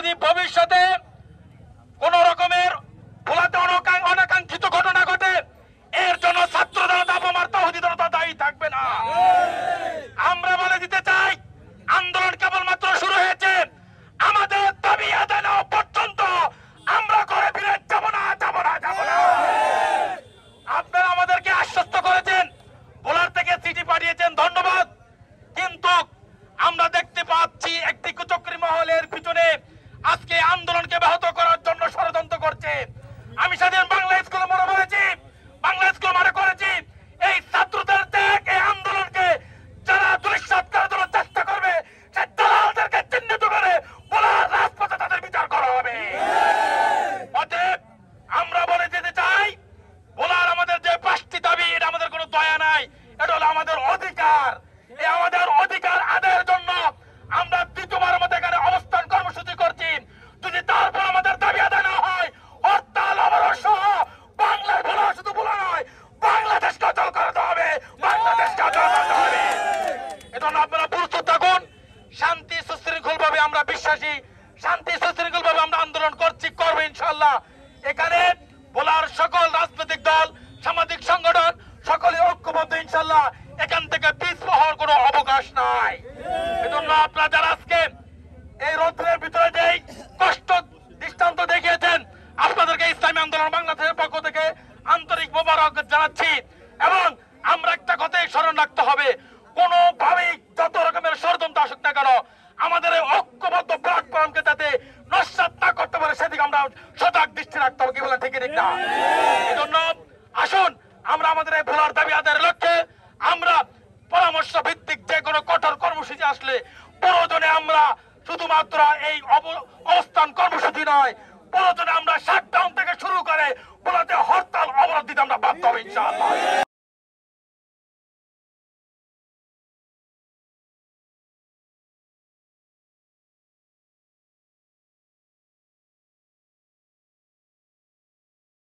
যদি ভবিষ্যতে কোন রকমের ভোলাতে অনাকাঙ্ক্ষিত ঘটনা ঘটে, এর জন্য ছাত্র জনতা আমার তৌহিদি জনতা দায়ী থাকবে না। আমরা বলে দিতে চাই, আন্দোলন কেবলমাত্র শুরু হয়েছে। আমাদের দাবি আদায় না পর্যন্ত আমরা ঘরে ফিরে যাব না, যাব না, যাব না। আপনারা আমাদেরকে আশ্বস্ত করেছেন, ভোলার থেকে চিঠি পাঠিয়েছেন, ধন্যবাদ। কিন্তু আমরা দেখতে পাচ্ছি একটি কুচক্রী মহলের পিছনে আজকে আন্দোলনকে ব্যাহত করার জন্য ষড়যন্ত্র করছে। আমি সেদিন বাংলা স্কুলে মনে করেছি, বাংলা স্কুলে মনে করেছি এই ছাত্রদের ত্যাগ, এই আন্দোলনকে যারা দুঃসাৎ করার জন্য চেষ্টা করবে, সেই দালালদেরকে চিহ্নিত করে ভোলার রাজপথে তাদের বিচার করা হবে। অতএব আমরা বলে দিতে চাই, ভোলার আমাদের যে 5টি দাবি, এটা আমাদের কোনো দয়া নাই, এটা হলো আমাদের অধিকার। এই আমাদের অধিকার আদায়ের জন্য আমরা দ্বিতীয়বার মতো এখানে অবস্থান কর্মসূচি করছি। যদি তারপর আমাদের দাবি আদায় না হয়, হরতাল অবরোধ সহ বাংলার ভোলা, শুধু ভোলা নয়, বাংলাদেশকে অচল করতে হবে, বাংলাদেশকে অচল করতে হবে। এজন্য আপনারা প্রস্তুত থাকুন। শান্তি সুশৃঙ্খল ভাবে আমরা বিশ্বাসী, শান্তি সুশৃঙ্খল ভাবে আমরা আন্দোলন করছি, করবো ইনশাল্লাহ। এখানে ভোলার সকল রাজনৈতিক দল, সামাজিক সংগঠন সকলে ঐক্যবদ্ধ ইনশাল্লাহ। এখান থেকে পিছপা হওয়ার কোনো অবকাশ নাই। এজন্য আপনারা যারা আজকে এই রোদ্রের ভিতরে যেই কষ্ট দৃষ্টান্ত দেখিয়েছেন, আপনাদেরকে ইসলামী আন্দোলন বাংলাদেশের পক্ষ থেকে আন্তরিক মোবারক জানাচ্ছি। এবং আমরা একটা কথাই স্মরণ রাখতে হবে, কোনোভাবেই যত রকমের ষড়যন্ত্র আসুক না কেন, আমাদের এই ঐক্যবদ্ধ প্ল্যাটফর্মকে যাতে নস্যাৎ না করতে পারে সেদিকে আমরা সজাগ দৃষ্টি রাখতে হবে। কি বলেন, ঠিক না? এজন্য আসুন আমরা আমাদের এই ভোলার দাবি আদায়ের লক্ষ্যে আমরা পরামর্শ ভিত্তিক যে কোনো কঠোর কর্মসূচি আসলে প্রয়োজনে আমরা শুধুমাত্র এই অবস্থান কর্মসূচি নয়, প্রয়োজনে আমরা শাটডাউন থেকে